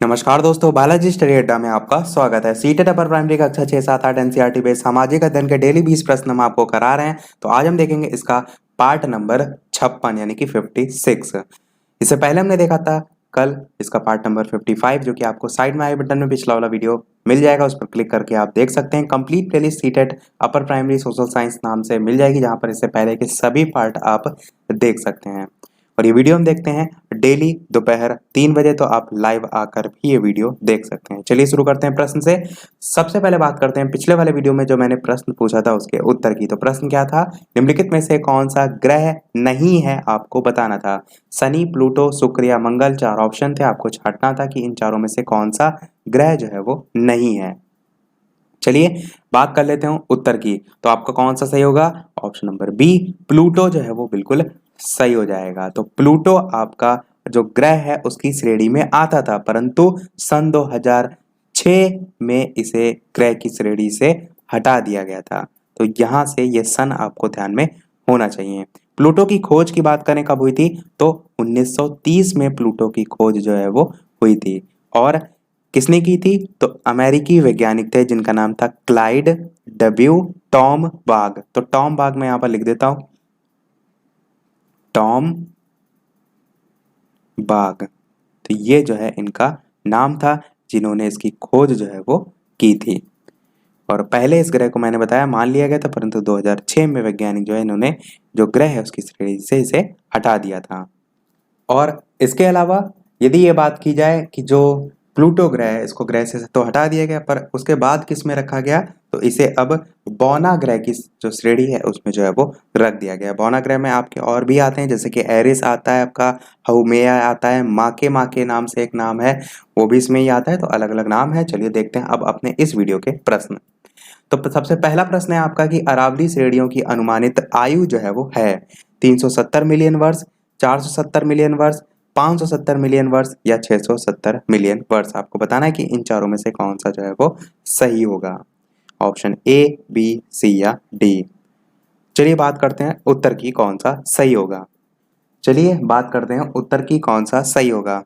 नमस्कार दोस्तों, बालाजी स्टडी अड्डा में आपका स्वागत है। सीटेट अपर प्राइमरी कक्षा 6, 7, 8 एनसीईआरटी बेस्ड सामाजिक अध्ययन के डेली 20 प्रश्न हम आपको करा रहे हैं। तो आज हम देखेंगे इसका पार्ट नंबर 56 यानी कि 56। इससे पहले हमने देखा था कल इसका पार्ट नंबर 55, जो कि आपको साइड में आई बटन में पिछला वाला वीडियो मिल जाएगा, उस पर क्लिक करके आप देख सकते हैं। Complete playlist CTET upper primary social science नाम से मिल जाएगी, जहां पर इससे पहले के सभी पार्ट आप देख सकते हैं। और ये वीडियो हम देखते हैं डेली दोपहर 3 बजे, तो आप लाइव आकर भी ये वीडियो देख सकते हैं। चलिए शुरू करते हैं प्रश्न से। सबसे पहले बात करते हैं पिछले वाले वीडियो में जो मैंने प्रश्न पूछा था उसके उत्तर की। तो प्रश्न क्या था? निम्नलिखित में से कौन सा ग्रह नहीं है, आपको बताना था। शनि, प्लूटो, शुक्र या मंगल, 4 ऑप्शन थे। आपको छांटना था कि इन चारों में से कौन सा ग्रह जो है वो नहीं है। चलिए बात कर लेते हैं उत्तर की। तो आपका कौन सा सही होगा? ऑप्शन नंबर बी, प्लूटो जो है वो बिल्कुल सही हो जाएगा। तो प्लूटो आपका जो ग्रह है उसकी श्रेणी में आता था, परंतु सन 2006 में इसे ग्रह की श्रेणी से हटा दिया गया था। तो यहां से ये सन आपको ध्यान में होना चाहिए। प्लूटो की खोज की बात करें कब हुई थी, तो 1930 में प्लूटो की खोज जो है वो हुई थी। और किसने की थी? तो अमेरिकी वैज्ञानिक थे जिनका नाम था क्लाइड डब्ल्यू टॉम बाग। तो टॉम बाग मैं यहां पर लिख देता हूं, टॉम बाग। तो ये जो है इनका नाम था जिन्होंने इसकी खोज जो है वो की थी। और पहले इस ग्रह को मैंने बताया मान लिया गया था, परंतु 2006 में वैज्ञानिक जो है इन्होंने जो ग्रह है उसकी श्रेणी से इसे हटा दिया था। और इसके अलावा यदि ये बात की जाए कि जो प्लूटो ग्रह है इसको ग्रह से तो हटा दिया गया, पर उसके बाद किस में रखा गया? तो इसे अब बौना ग्रह की जो श्रेणी है उसमें जो है वो रख दिया गया। बौना ग्रह में आपके और भी आते हैं, जैसे कि एरिस आता है, आपका हाउमेया आता है, माके नाम से एक नाम है, वो भी इसमें ही आता है। तो अलग अलग नाम है। चलिए देखते हैं अब अपने इस वीडियो के प्रश्न। तो सबसे पहला प्रश्न है आपका कि अरावली श्रेणियों की अनुमानित आयु जो है वो है 370 मिलियन वर्ष, 470 मिलियन वर्ष, 570 मिलियन वर्ष या 670 मिलियन वर्ष। आपको बताना है कि इन चारों में से कौन सा जो है वो सही होगा। ऑप्शन ए, बी, सी या डी। चलिए बात करते हैं उत्तर की कौन सा सही होगा। चलिए बात करते हैं उत्तर की कौन सा सही होगा।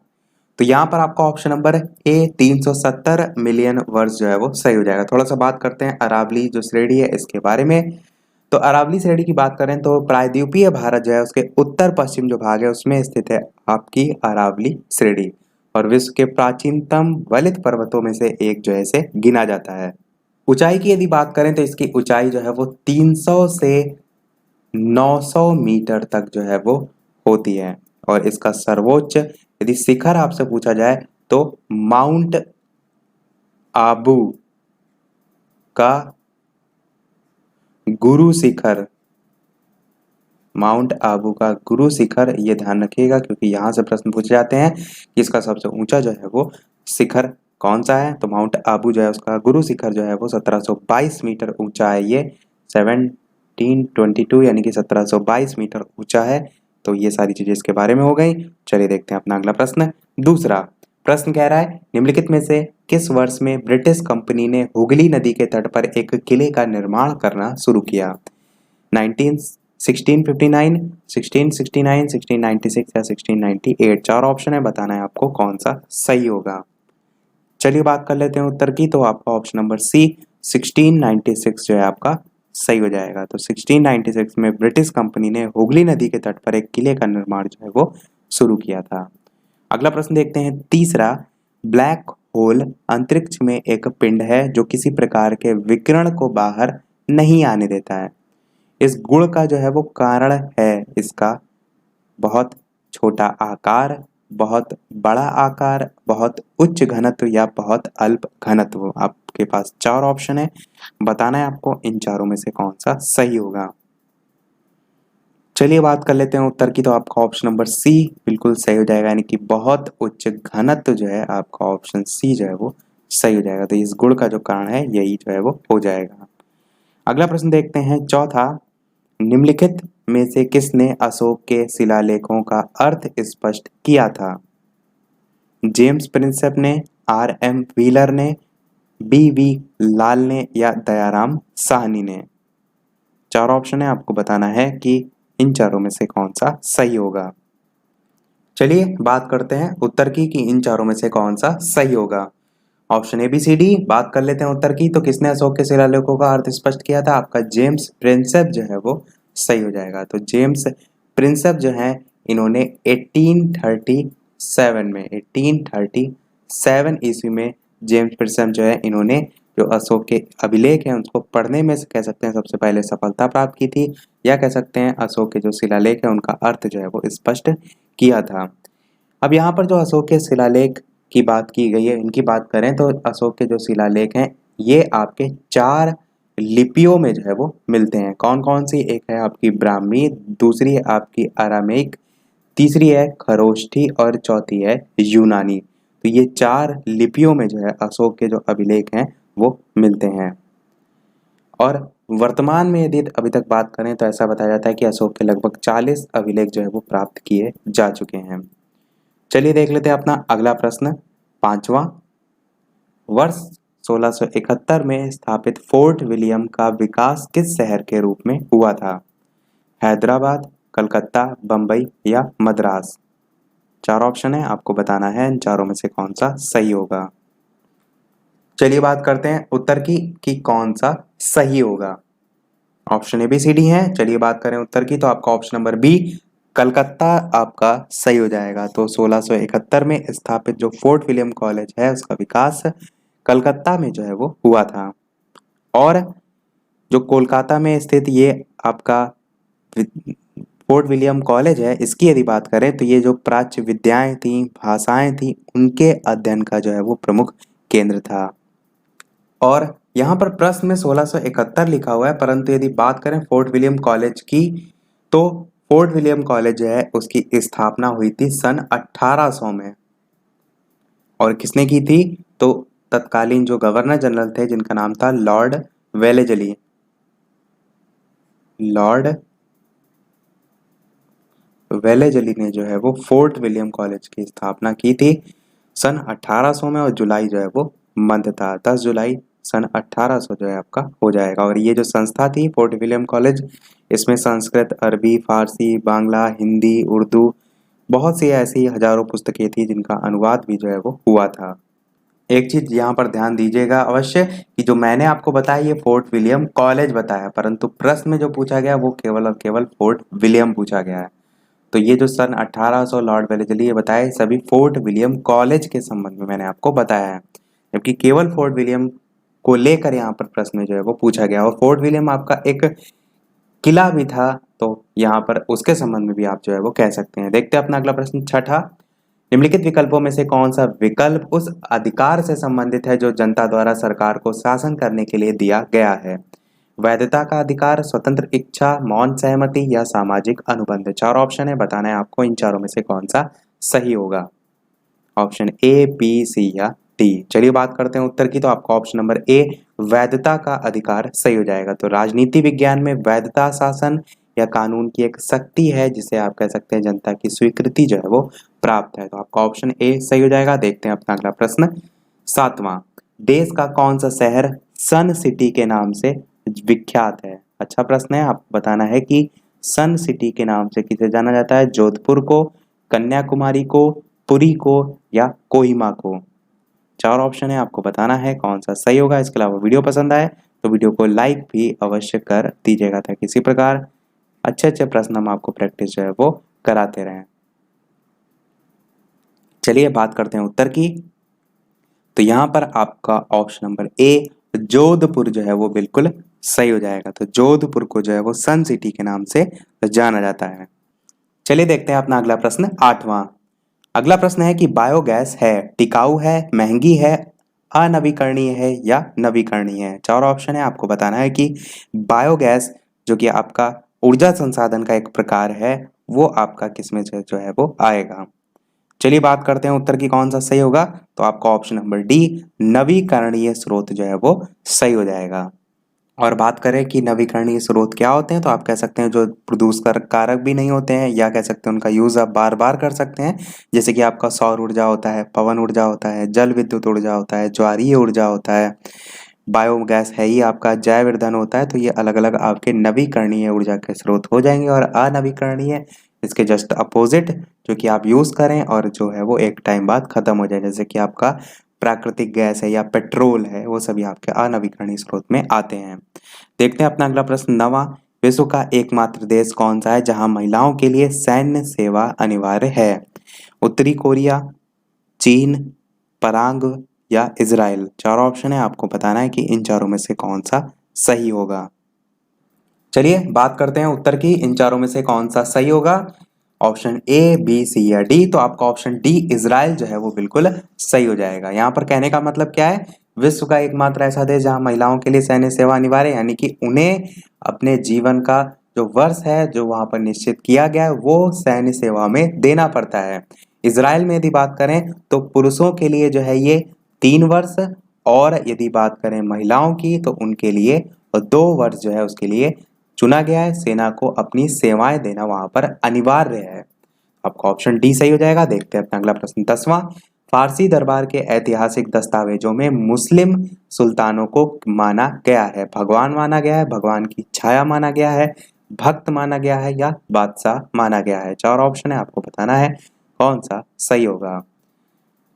तो यहाँ पर आपका ऑप्शन नंबर ए 370 मिलियन वर्ष जो है वो सही हो जाएगा। थोड़ा सा बात करते हैं अरावली जो श्रेणी है इसके बारे में। तो अरावली श्रेणी की बात करें तो प्रायद्वीपीय भारत जो है उसके उत्तर पश्चिम जो भाग है उसमें स्थित है आपकी अरावली श्रेणी, और विश्व के प्राचीनतम वलित पर्वतों में से एक जो है इसे गिना जाता है। ऊंचाई की यदि बात करें तो इसकी ऊंचाई जो है वो 300 से 900 मीटर तक जो है वो होती है। और इसका सर्वोच्च यदि शिखर आपसे पूछा जाए तो माउंट आबू का गुरु शिखर, माउंट आबू का गुरु शिखर, ये ध्यान रखिएगा क्योंकि यहाँ से प्रश्न पूछे जाते हैं कि इसका सबसे ऊंचा जो है वो शिखर कौन सा है। तो माउंट आबू जो है उसका गुरु शिखर जो है वो 1722 मीटर ऊंचा है। ये 1722 यानी कि 1722 मीटर ऊंचा है। तो ये सारी चीजें इसके बारे में हो गई। चलिए देखते हैं अपना अगला प्रश्न। दूसरा प्रश्न कह रहा है निम्नलिखित में से किस वर्ष में ब्रिटिश कंपनी ने हुगली नदी के तट पर एक किले का निर्माण करना शुरू किया? 1659, 1669, 1696 या 1698। 4 ऑप्शन है, बताना है आपको कौन सा सही होगा। चलिए बात कर लेते हैं उत्तर की। तो आपका ऑप्शन नंबर सी 1696 जो है आपका सही हो जाएगा। तो 1696 में ब्रिटिश कंपनी ने हुगली नदी के तट पर एक किले का निर्माण जो है वो शुरू किया था। अगला प्रश्न देखते हैं तीसरा। ब्लैक होल अंतरिक्ष में एक पिंड है जो किसी प्रकार के विकिरण को बाहर नहीं आने देता है। इस गुण का जो है वो कारण है इसका बहुत छोटा आकार, बहुत बड़ा आकार, बहुत उच्च घनत्व या बहुत अल्प घनत्व। आपके पास 4 ऑप्शन है, बताना है आपको इन चारों में से कौन सा सही होगा। चलिए बात कर लेते हैं उत्तर की। तो आपका ऑप्शन नंबर सी बिल्कुल सही हो जाएगा, यानी कि बहुत उच्च घनत्व जो है आपका ऑप्शन सी जो है वो सही हो जाएगा। तो इस गुण का जो कारण है यही जो है वो हो जाएगा। अगला प्रश्न देखते हैं चौथा। निम्नलिखित में से किसने अशोक के शिलालेखों का अर्थ स्पष्ट किया था? जेम्स प्रिंसेप ने, आर.एम. व्हीलर ने, बी.वी. लाल ने या दयाराम साहनी ने। 4 ऑप्शन है, आपको बताना है कि इन चारों में से कौन सा सही होगा। चलिए बात करते हैं उत्तर की कि इन चारों में से कौन सा सही होगा। Option A B C D. बात कर लेते हैं उत्तर की, तो किसने अशोक के शिलालेखों का अर्थ स्पष्ट किया था? आपका जेम्स प्रिंसेप जो है वो सही हो जाएगा। तो जेम्स प्रिंसेप जो है इन्होंने 1837 ईस्वी में जेम्स प्रिंसेप जो है इन्होंने जो अशोक के अभिलेख हैं उसको पढ़ने में कह सकते हैं सबसे पहले सफलता प्राप्त की थी, या कह सकते हैं अशोक के जो शिलालेख है उनका अर्थ जो है वो स्पष्ट किया था। अब यहाँ पर जो अशोक के शिलालेख की बात की गई है, इनकी बात करें तो अशोक के जो शिलालेख हैं ये आपके 4 लिपियों में जो है वो मिलते हैं। कौन कौन सी? एक है आपकी ब्राह्मी, दूसरी है आपकी अरामेक, तीसरी है खरोष्ठी और चौथी है यूनानी। तो ये 4 लिपियों में जो है अशोक के जो अभिलेख हैं वो मिलते हैं। और वर्तमान में यदि अभी तक बात करें तो ऐसा बताया जाता है कि अशोक के लगभग 40 अभिलेख जो है वो प्राप्त किए जा चुके हैं। चलिए देख लेते हैं अपना अगला प्रश्न, 5वां। वर्ष 1671 में स्थापित फोर्ट विलियम का विकास किस शहर के रूप में हुआ था? हैदराबाद, कलकत्ता, बंबई या मद्रास? 4 ऑप्शन है, आपको बताना है इन चारों में से कौन सा सही होगा। चलिए बात करते हैं उत्तर की कि कौन सा सही होगा। Option A B C D है। चलिए बात करें उत्तर की, तो आपका ऑप्शन नंबर बी कलकत्ता आपका सही हो जाएगा। तो 1671 में स्थापित जो फोर्ट विलियम कॉलेज है उसका विकास कलकत्ता में जो है वो हुआ था। और जो कोलकाता में स्थित ये आपका फोर्ट विलियम कॉलेज है, इसकी यदि बात करें तो ये जो प्राच्य विद्याएं थी, भाषाएं थी, उनके अध्ययन का जो है वो प्रमुख केंद्र था। और यहाँ पर प्रश्न में 1671 लिखा हुआ है, परंतु यदि बात करें फोर्ट विलियम कॉलेज की, तो फोर्ट विलियम कॉलेज जो है उसकी स्थापना हुई थी सन 1800 में। और किसने की थी? तो तत्कालीन जो गवर्नर जनरल थे जिनका नाम था लॉर्ड वेलेजली। लॉर्ड वेलेजली ने जो है वो फोर्ट विलियम कॉलेज की स्थापना की थी सन 1800 में, और जुलाई जो है वो मंथ था, 10 जुलाई सन 1800 जो है आपका हो जाएगा। और ये जो संस्था थी फोर्ट विलियम कॉलेज, इसमें संस्कृत, अरबी, फारसी, बांग्ला, हिंदी, उर्दू, बहुत सी ऐसी हजारों पुस्तकें थी जिनका अनुवाद भी जो है वो हुआ था। एक चीज यहाँ पर ध्यान दीजिएगा अवश्य कि जो मैंने आपको बताया ये फोर्ट विलियम कॉलेज बताया, परंतु प्रश्न में जो पूछा गया वो केवल और केवल फोर्ट विलियम पूछा गया है। तो ये जो सन 1800 लॉर्ड वेलेजली ये बताए सभी फोर्ट विलियम कॉलेज के संबंध में मैंने आपको बताया है, जबकि केवल फोर्ट विलियम को लेकर यहाँ पर प्रश्न जो है वो पूछा गया। और फोर्ट विलियम आपका एक किला भी था, तो यहाँ पर उसके संबंध में भी आप जो है वो कह सकते हैं। देखते हैं अपना अगला प्रश्न, 6ठा। निम्नलिखित विकल्पों में से कौन सा विकल्प उस अधिकार से संबंधित है जो जनता द्वारा सरकार को शासन करने के लिए दिया गया है? वैधता का अधिकार, स्वतंत्र इच्छा, मौन सहमति या सामाजिक अनुबंध? 4 ऑप्शन है, बताना है आपको इन चारों में से कौन सा सही होगा। ऑप्शन ए, बी, सी या डी। चलिए बात करते हैं उत्तर की, तो आपका ऑप्शन नंबर ए वैधता का अधिकार सही हो जाएगा। तो राजनीति विज्ञान में वैधता शासन या कानून की एक शक्ति है जिसे आप कह सकते हैं जनता की स्वीकृति जो है वो प्राप्त है। तो आपका ऑप्शन ए सही हो जाएगा। देखते हैं अपना अगला प्रश्न, 7वां। देश का कौन सा शहर सन सिटी के नाम से विख्यात है? अच्छा प्रश्न है, आपको बताना है कि सन सिटी के नाम से किसे जाना जाता है? जोधपुर को, कन्याकुमारी को, पुरी को या कोहिमा को? 4 ऑप्शन है, आपको बताना है कौन सा सही होगा। इसके अलावा वीडियो पसंद आए तो वीडियो को लाइक भी अवश्य कर दीजिएगा ताकि इसी प्रकार अच्छे अच्छे प्रश्न हम आपको प्रैक्टिस जो है वो कराते रहें। चलिए बात करते हैं उत्तर की, तो यहाँ पर आपका ऑप्शन नंबर ए जोधपुर जो है वो बिल्कुल सही हो जाएगा। तो जोधपुर को जो है वो सन सिटी के नाम से जाना जाता है। चलिए देखते हैं अपना अगला प्रश्न, 8वां। अगला प्रश्न है कि बायोगैस है टिकाऊ है, महंगी है, अनवीकरणीय है या नवीकरणीय है? 4 ऑप्शन है, आपको बताना है कि बायोगैस जो कि आपका ऊर्जा संसाधन का एक प्रकार है वो आपका किसमें से जो है वो आएगा। चलिए बात करते हैं उत्तर की कौन सा सही होगा। तो आपका ऑप्शन नंबर डी नवीकरणीय स्रोत जो है वो सही हो जाएगा। और बात करें कि नवीकरणीय स्रोत क्या होते हैं, तो आप कह सकते हैं जो प्रदूषण कारक भी नहीं होते हैं, या कह सकते हैं उनका यूज आप बार बार कर सकते हैं, जैसे कि आपका सौर ऊर्जा होता है, पवन ऊर्जा होता है, जल विद्युत ऊर्जा होता है, ज्वारीय ऊर्जा होता है, बायोगैस है ही आपका जैव ईंधन होता है। तो ये अलग अलग आपके नवीकरणीय ऊर्जा के स्रोत हो जाएंगे। और अनवीकरणीय इसके जस्ट अपोजिट जो कि आप यूज़ करें और जो है वो एक टाइम बाद ख़त्म हो जाए, जैसे कि आपका प्राकृतिक गैस है या पेट्रोल है, वो सभी आपके अनवीकरणीय स्रोत में आते हैं। देखते हैं अपना अगला प्रश्न 9वां, विश्व का एकमात्र देश कौन सा है जहां महिलाओं के लिए सैन्य सेवा अनिवार्य है? उत्तरी कोरिया, चीन, पराग या इजराइल। 4 ऑप्शन है, आपको बताना है कि इन चारों में से कौन सा सही होगा। चलिए बात करते हैं उत्तर की, इन चारों में से कौन सा सही होगा। ऑप्शन ए, बी, सी या डी। तो आपका ऑप्शन डी इजराइल जो है वो बिल्कुल सही हो जाएगा। यहाँ पर कहने का मतलब क्या है, विश्व का एकमात्र ऐसा देश जहां महिलाओं के लिए सैन्य सेवा अनिवार्य है, यानी कि उन्हें अपने जीवन का जो वर्ष है जो वहां पर निश्चित किया गया है वो सैन्य सेवा में देना पड़ता है। इजराइल में यदि बात करें तो पुरुषों के लिए जो है ये 3 वर्ष, और यदि बात करें महिलाओं की तो उनके लिए 2 वर्ष जो है उसके लिए चुना गया है। सेना को अपनी सेवाएं देना वहां पर अनिवार्य है। आपका ऑप्शन डी सही हो जाएगा। देखते हैं अपना अगला प्रश्न 10वां, फारसी दरबार के ऐतिहासिक दस्तावेजों में मुस्लिम सुल्तानों को माना गया है? भगवान माना गया है, भगवान की छाया माना गया है, भक्त माना गया है या बादशाह माना गया है? 4 ऑप्शन है, आपको बताना है कौन सा सही होगा।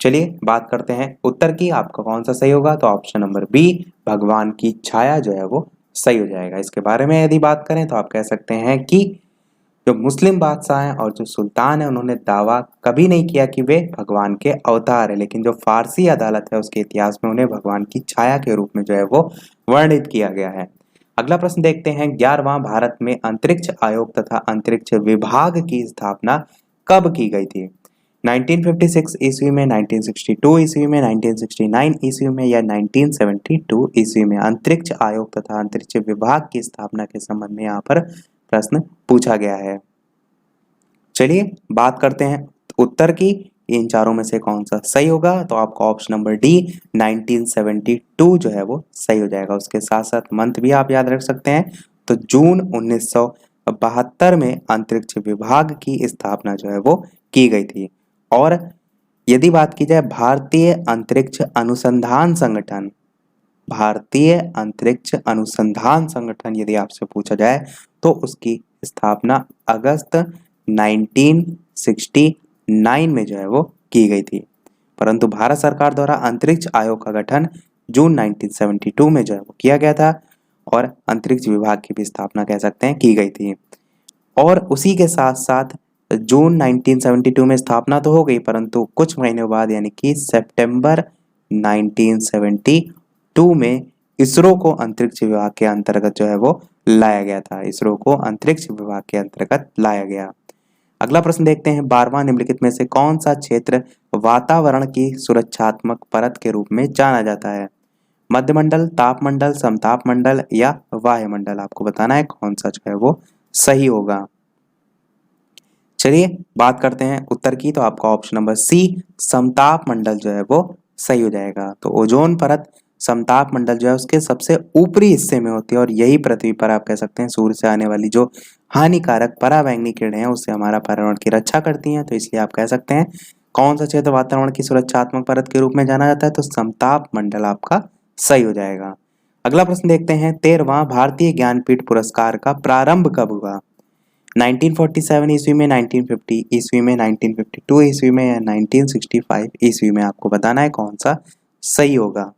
चलिए बात करते हैं उत्तर की, आपका कौन सा सही होगा। तो ऑप्शन नंबर बी, भगवान की छाया जो है वो सही हो जाएगा। इसके बारे में यदि बात करें तो आप कह सकते हैं कि जो मुस्लिम बादशाह हैं और जो सुल्तान है उन्होंने दावा कभी नहीं किया कि वे भगवान के अवतार है, लेकिन जो फारसी अदालत है उसके इतिहास में उन्हें भगवान की छाया के रूप में जो है वो वर्णित किया गया है। अगला प्रश्न देखते हैं 11वां, भारत में अंतरिक्ष आयोग तथा अंतरिक्ष विभाग की स्थापना कब की गई थी? 1956 ईस्वी में, 1962 ईस्वी में, 1969 ईस्वी में या 1972 ईस्वी में? अंतरिक्ष आयोग तथा अंतरिक्ष विभाग की स्थापना के संबंध में यहाँ पर प्रश्न पूछा गया है। चलिए बात करते हैं उत्तर की, इन चारों में से कौन सा सही होगा। तो आपका ऑप्शन नंबर डी 1972 जो है वो सही हो जाएगा। उसके साथ साथ मंथ भी आप याद रख सकते हैं। तो जून 1972 में अंतरिक्ष विभाग की स्थापना जो है वो की गई थी। और यदि बात की जाए भारतीय अंतरिक्ष अनुसंधान संगठन, भारतीय अंतरिक्ष अनुसंधान संगठन यदि आपसे पूछा जाए तो उसकी स्थापना अगस्त 1969 में जो है वो की गई थी, परंतु भारत सरकार द्वारा अंतरिक्ष आयोग का गठन जून 1972 में जो है वो किया गया था और अंतरिक्ष विभाग की भी स्थापना कह सकते हैं की गई थी। और उसी के साथ साथ जून 1972 में स्थापना तो हो गई, परंतु कुछ महीनों बाद यानी कि सितंबर 1972 में इसरो को अंतरिक्ष विभाग के अंतर्गत जो है वो लाया गया था। इसरो को अंतरिक्ष विभाग के अंतर्गत लाया गया। अगला प्रश्न देखते हैं 12वां, निम्नलिखित में से कौन सा क्षेत्र वातावरण की सुरक्षात्मक परत के रूप में जाना जाता है? मध्यमंडल, तापमंडल, समतापमंडल या वायुमंडल? आपको बताना है कौन सा जो है वो सही होगा। चलिए बात करते हैं उत्तर की, तो आपका ऑप्शन नंबर सी समताप मंडल जो है वो सही हो जाएगा। तो ओजोन परत समताप मंडल जो है उसके सबसे ऊपरी हिस्से में होती है और यही पृथ्वी पर आप कह सकते हैं सूर्य से आने वाली जो हानिकारक पराबैंगनी किरणें हैं उससे हमारा पर्यावरण की रक्षा करती हैं। तो इसलिए आप कह सकते हैं कौन सा क्षेत्र वातावरण की सुरक्षात्मक परत के रूप में जाना जाता है? तो समताप मंडल आपका सही हो जाएगा। अगला प्रश्न देखते हैं 13वां, भारतीय ज्ञानपीठ पुरस्कार का प्रारंभ कब हुआ? 1947 ईस्वी में, 1950 ईस्वी में, 1952 ईस्वी में या 1965 ईस्वी में? आपको बताना है कौन सा सही होगा।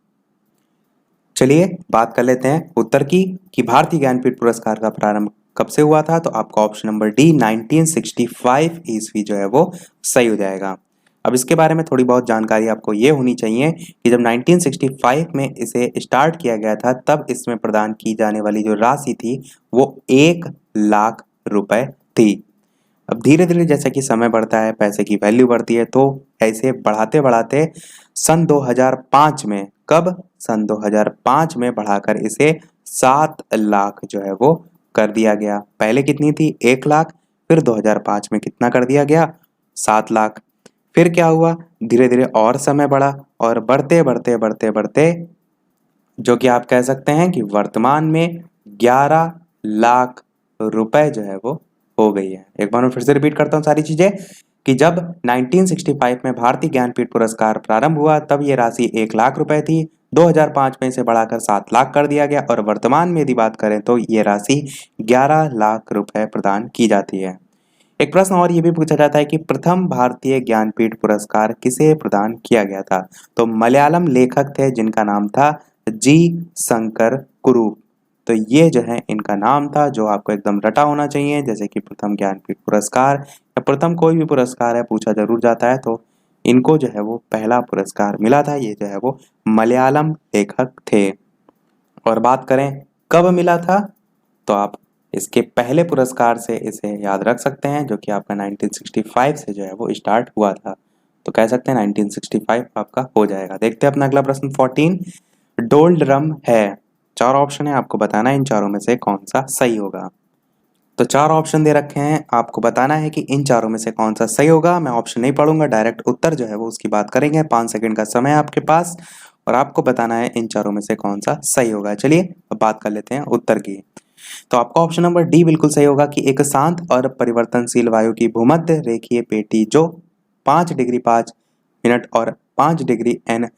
चलिए बात कर लेते हैं उत्तर की कि भारतीय ज्ञानपीठ पुरस्कार का प्रारंभ कब से हुआ था। तो आपका ऑप्शन नंबर डी 1965 ईस्वी जो है वो सही हो जाएगा। अब इसके बारे में थोड़ी बहुत जानकारी आपको ये होनी चाहिए कि जब 1965 में इसे स्टार्ट किया गया था तब इसमें प्रदान की जाने वाली जो राशि थी वो 1 लाख रुपए थी। अब धीरे धीरे जैसा कि समय बढ़ता है पैसे की वैल्यू बढ़ती है, तो ऐसे बढ़ाते बढ़ाते सन 2005 में, कब? सन 2005 में बढ़ाकर इसे 7 लाख जो है वो कर दिया गया। पहले कितनी थी? 1 लाख, फिर 2005 में कितना कर दिया गया? 7 लाख। फिर क्या हुआ? धीरे धीरे और समय बढ़ा और बढ़ते बढ़ते बढ़ते बढ़ते जो कि आप कह सकते हैं कि वर्तमान में 11 लाख रुपए जो है वो हो गई है। एक बार मैं फिर से रिपीट करता हूँ सारी चीजें कि जब 1965 में भारतीय ज्ञानपीठ पुरस्कार प्रारंभ हुआ तब ये राशि 1 लाख रुपए थी। 2005 में इसे बढ़ाकर 7 लाख कर दिया गया और वर्तमान में यदि बात करें तो ये राशि 11 लाख रुपए प्रदान की जाती है। एक प्रश्न और ये भी पूछा जाता है कि प्रथम भारतीय ज्ञानपीठ पुरस्कार किसे प्रदान किया गया था? तो मलयालम लेखक थे जिनका नाम था जी शंकर कुरूप। तो ये जो है इनका नाम था, जो आपको एकदम रटा होना चाहिए। जैसे कि प्रथम ज्ञानपीठ पुरस्कार या प्रथम कोई भी पुरस्कार है पूछा जरूर जाता है, तो इनको जो है वो पहला पुरस्कार मिला था। ये जो है वो मलयालम लेखक थे। और बात करें कब मिला था, तो आप इसके पहले पुरस्कार से इसे याद रख सकते हैं, जो कि आपका 1965 से जो है वो स्टार्ट हुआ था। तो कह सकते हैं 1965 आपका हो जाएगा। देखते हैं अपना अगला प्रश्न 14। डोल ड्रम है, 4 ऑप्शन है, आपको बताना है इन चारों में से कौन सा सही होगा। तो 4 ऑप्शन दे रखे हैं, आपको बताना है कि इन चारों में से कौन सा सही होगा। मैं ऑप्शन नहीं पढ़ूंगा, डायरेक्ट उत्तर जो है वो उसकी बात करेंगे। 5 सेकंड का समय है आपके पास और आपको बताना है इन चारों में से कौन सा सही होगा। चलिए अब बात कर लेते हैं उत्तर की। तो आपका ऑप्शन नंबर डी बिल्कुल सही होगा कि एक शांत और परिवर्तनशील वायु की भूमध्य रेखीय पेटी जो 5 डिग्री 5 मिनट और 5 डिग्री एन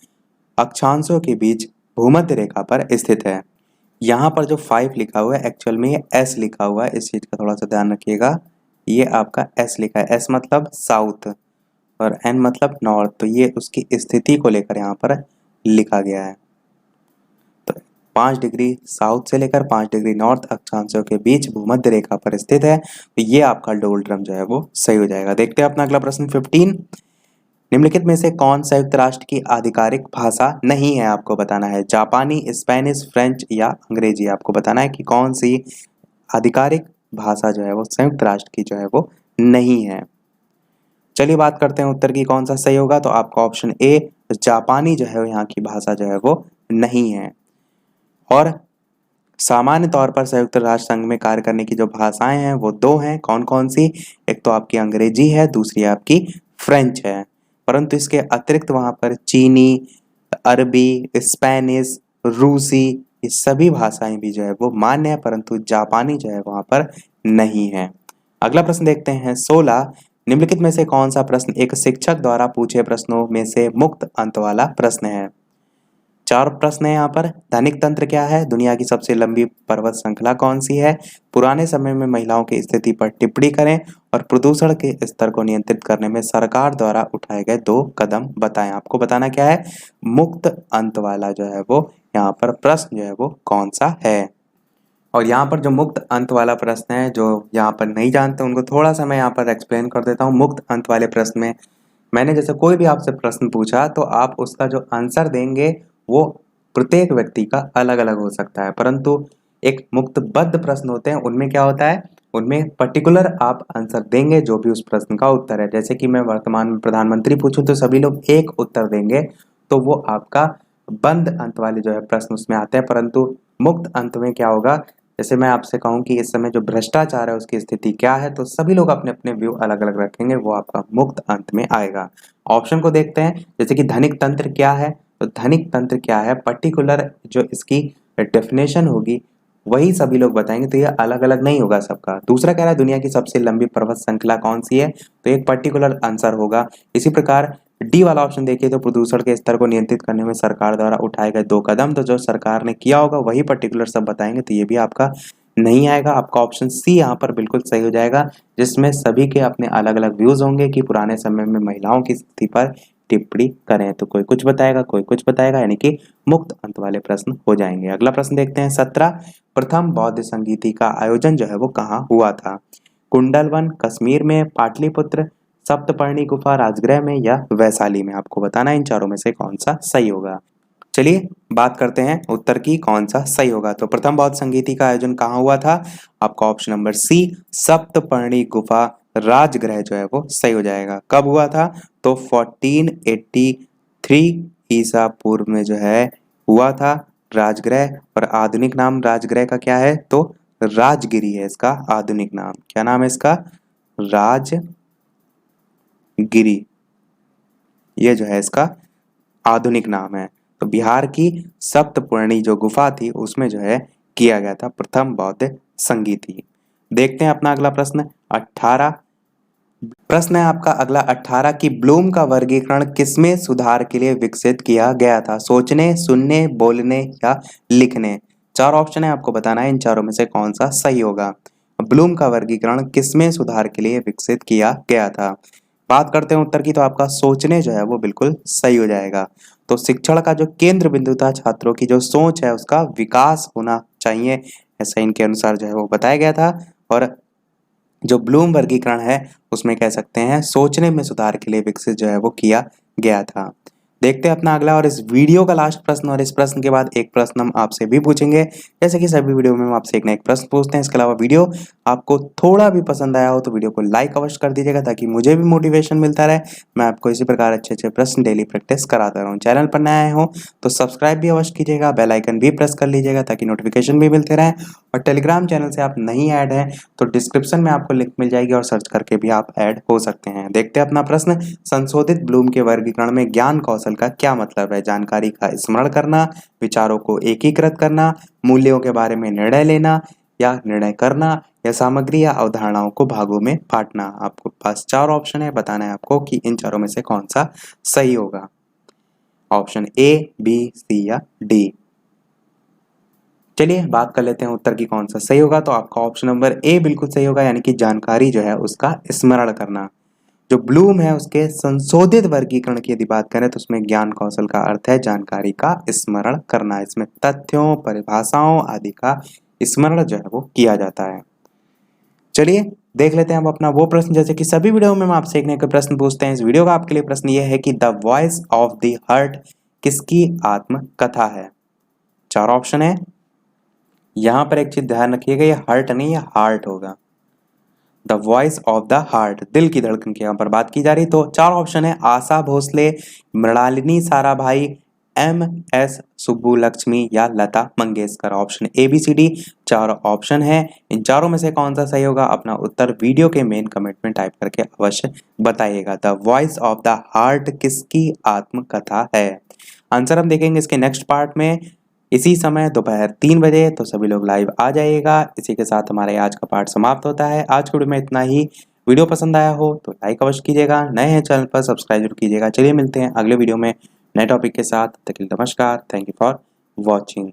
अक्षांशों के बीच भूमध्य रेखा पर स्थित है। यहाँ पर जो 5 लिखा हुआ है एक्चुअल में ये एस लिखा हुआ है, इस चीज का थोड़ा सा ध्यान रखिएगा। ये आपका एस लिखा है, एस मतलब साउथ और एन मतलब नॉर्थ। तो ये उसकी स्थिति को लेकर यहाँ पर लिखा गया है। तो 5 डिग्री साउथ से लेकर 5 डिग्री नॉर्थ अक्षांशों के बीच भूमध्य रेखा पर स्थित है। तो ये आपका डोलड्रम जो है वो सही हो जाएगा। देखते हैं अपना अगला प्रश्न 15। निम्नलिखित में से कौन संयुक्त राष्ट्र की आधिकारिक भाषा नहीं है? आपको बताना है जापानी, स्पेनिश, फ्रेंच या अंग्रेजी। आपको बताना है कि कौन सी आधिकारिक भाषा जो है वो संयुक्त राष्ट्र की जो है वो नहीं है। चलिए बात करते हैं उत्तर की कौन सा सही होगा। तो आपका ऑप्शन ए जापानी जो है यहाँ की भाषा जो है वो नहीं है। और सामान्य तौर पर संयुक्त राष्ट्र संघ में कार्य करने की जो भाषाएं हैं वो 2 हैं। कौन कौन सी? एक तो आपकी अंग्रेजी है, दूसरी आपकी फ्रेंच है। परंतु इसके अतिरिक्त वहां पर चीनी, अरबी, स्पेनिश, रूसी ये सभी भाषाएं भी जो है वो मान्य है, परंतु जापानी जो है वहां पर नहीं है। अगला प्रश्न देखते हैं 16। निम्नलिखित में से कौन सा प्रश्न एक शिक्षक द्वारा पूछे प्रश्नों में से मुक्त अंत वाला प्रश्न है? 4 प्रश्न है यहाँ पर। धनिक तंत्र क्या है? दुनिया की सबसे लंबी पर्वत श्रृंखला कौन सी है? पुराने समय में महिलाओं की स्थिति पर टिप्पणी करें और प्रदूषण के स्तर को नियंत्रित करने में सरकार द्वारा उठाए गए 2 कदम बताएं। आपको बताना क्या है? मुक्त अंत वाला जो है वो यहाँ पर प्रश्न जो है वो कौन सा है। और यहाँ पर जो मुक्त अंत वाला प्रश्न है, जो यहाँ पर नहीं जानते उनको थोड़ा सा मैं यहाँ पर एक्सप्लेन कर देता हूँ। मुक्त अंत वाले प्रश्न में मैंने जैसे कोई भी आपसे प्रश्न पूछा तो आप उसका जो आंसर देंगे वो प्रत्येक व्यक्ति का अलग अलग हो सकता है, परंतु एक मुक्तबद्ध प्रश्न होते हैं उनमें क्या होता है, उनमें पर्टिकुलर आप आंसर देंगे जो भी उस प्रश्न का उत्तर है। जैसे कि मैं वर्तमान में प्रधानमंत्री पूछूं तो सभी लोग एक उत्तर देंगे, तो वो आपका बंद अंत वाले जो है प्रश्न उसमें आते हैं। परंतु मुक्त अंत में क्या होगा, जैसे मैं आपसे कहूं कि इस समय जो भ्रष्टाचार है उसकी स्थिति क्या है, तो सभी लोग अपने अपने व्यू अलग अलग रखेंगे, वो आपका मुक्त अंत में आएगा। ऑप्शन को देखते हैं, जैसे कि धनिक तंत्र क्या है, तो धनिक तंत्र क्या है पर्टिकुलर जो इसकी डेफिनेशन होगी वही सभी लोग बताएंगे, तो ये अलग अलग नहीं होगा सबका। दूसरा कह रहा है दुनिया की सबसे लंबी पर्वत श्रृंखला कौन सी है, तो एक पर्टिकुलर आंसर होगा। इसी प्रकार डी वाला ऑप्शन देखिए तो प्रदूषण के स्तर को नियंत्रित करने में सरकार द्वारा उठाए गए 2 कदम, तो जो सरकार ने किया होगा वही पर्टिकुलर सब बताएंगे, तो ये भी आपका नहीं आएगा। आपका ऑप्शन सी यहाँ पर बिल्कुल सही हो जाएगा, जिसमें सभी के अपने अलग अलग व्यूज होंगे कि पुराने समय में महिलाओं की स्थिति पर टिप्पणी करें। तो कोई कुछ बताएगा, कोई कुछ बताएगा, यानी कि मुक्त अंत वाले प्रश्न हो जाएंगे। अगला प्रश्न देखते हैं 17। प्रथम बौद्ध संगीति का आयोजन जो है वो कहाँ हुआ था? कुंडलवन, कश्मीर में, पाटलिपुत्र, सप्तपर्णी गुफा राजगृह में या वैशाली में। आपको बताना है इन चारों में से कौन सा सही होगा। चलिए बात करते हैं उत्तर की कौन सा सही होगा। तो प्रथम बौद्ध संगीति का आयोजन कहाँ हुआ था? आपका ऑप्शन नंबर सी सप्तपर्णी गुफा राजगृह जो है वो सही हो जाएगा। कब हुआ था? तो 1483 ईसा पूर्व में जो है हुआ था राजगृह। और आधुनिक नाम राजगृह का क्या है? तो राजगिरी है इसका आधुनिक नाम। क्या नाम है इसका? राजगिरी, ये जो है इसका आधुनिक नाम है। तो बिहार की सप्तपर्णी जो गुफा थी उसमें जो है किया गया था प्रथम बौद्ध संगीति। देखते हैं अपना अगला प्रश्न 18। प्रश्न है आपका अगला 18 की ब्लूम का वर्गीकरण किसमें सुधार के लिए विकसित किया गया था? सोचने, सुनने, बोलने या लिखने। 4 ऑप्शन है, आपको बताना है इन चारों में से कौन सा सही होगा। ब्लूम का वर्गीकरण किसमें सुधार के लिए विकसित किया गया था? बात करते हैं उत्तर की, तो आपका सोचने जो है वो बिल्कुल सही हो जाएगा। तो शिक्षण का जो केंद्र बिंदु था, छात्रों की जो सोच है उसका विकास होना चाहिए, ऐसा इनके अनुसार जो है वो बताया गया था। और जो ब्लूम वर्गीकरण है उसमें कह सकते हैं सोचने में सुधार के लिए विकसित जो है वो किया गया था। देखते हैं अपना अगला और इस वीडियो का लास्ट प्रश्न, और इस प्रश्न के बाद एक प्रश्न हम आपसे भी पूछेंगे। जैसे कि सभी वीडियो में हम आपसे एक ना एक प्रश्न पूछते हैं। इसके अलावा वीडियो आपको थोड़ा भी पसंद आया हो तो वीडियो को लाइक अवश्य कर दीजिएगा, ताकि मुझे भी मोटिवेशन मिलता रहे, मैं आपको इसी प्रकार अच्छे अच्छे प्रश्न डेली प्रैक्टिस कराता रहूँ। चैनल पर नए आए हो तो सब्सक्राइब भी अवश्य कीजिएगा, बेल आइकन भी प्रेस कर लीजिएगा ताकि नोटिफिकेशन भी मिलते रहें। और टेलीग्राम चैनल से आप नहीं ऐड हैं तो डिस्क्रिप्शन में आपको लिंक मिल जाएगी और सर्च करके भी आप ऐड हो सकते हैं। देखते हैं अपना प्रश्न। संशोधित ब्लूम के वर्गीकरण में ज्ञान कौशल का क्या मतलब है? जानकारी का स्मरण करना, विचारों को एकीकृत करना, मूल्यों के बारे में निर्णय लेना या निर्णय करना, या सामग्री या अवधारणाओं को भागों में बांटना। आपके पास 4 ऑप्शन है, बताना है आपको कि इन चारों में से कौन सा सही होगा। ऑप्शन ए, बी, सी या डी। चलिए बात कर लेते हैं उत्तर की कौन सा सही होगा। तो आपका ऑप्शन नंबर ए बिल्कुल सही होगा, यानी कि जानकारी जो है उसका स्मरण करना। जो ब्लूम है उसके संशोधित वर्गीकरण की यदि बात करें तो उसमें ज्ञान कौशल का अर्थ है जानकारी का स्मरण करना। इसमें तथ्यों, परिभाषाओं आदि का स्मरण जो है वो किया जाता है। चलिए देख लेते हैं अब अपना वो प्रश्न। जैसे कि सभी वीडियो में हम आपसे एक ना एक प्रश्न पूछते हैं, इस वीडियो का आपके लिए प्रश्न ये है कि the voice of the heart किसकी आत्मकथा है? 4 ऑप्शन है। यहां पर एक चीज ध्यान रखिएगा, ये हार्ट नहीं, ये हार्ट होगा। The voice of the heart, दिल की धड़कन की यहाँ पर बात की जा रही। तो 4 ऑप्शन है। आशा भोसले, मृणालिनी साराभाई, MS सुब्बुलक्ष्मी या Lata Mangeshkar. Option A B C D 4 option है। इन चारों में से कौन सा सही होगा? अपना उत्तर वीडियो के मेन कमेंट में टाइप करके अवश्य बताइएगा। The voice of the heart किसकी आत्मकथा है? आंसर हम देखेंगे इसके नेक्स्ट पार्ट में इसी समय दोपहर 3 बजे। तो सभी लोग लाइव आ जाइएगा। इसी के साथ हमारे आज का पार्ट समाप्त होता है। आज के वीडियो में इतना ही। वीडियो पसंद आया हो तो लाइक अवश्य कीजिएगा, नए हैं चैनल पर सब्सक्राइब जरूर कीजिएगा। चलिए मिलते हैं अगले वीडियो में नए टॉपिक के साथ। तब तक के लिए नमस्कार। Thank you for watching.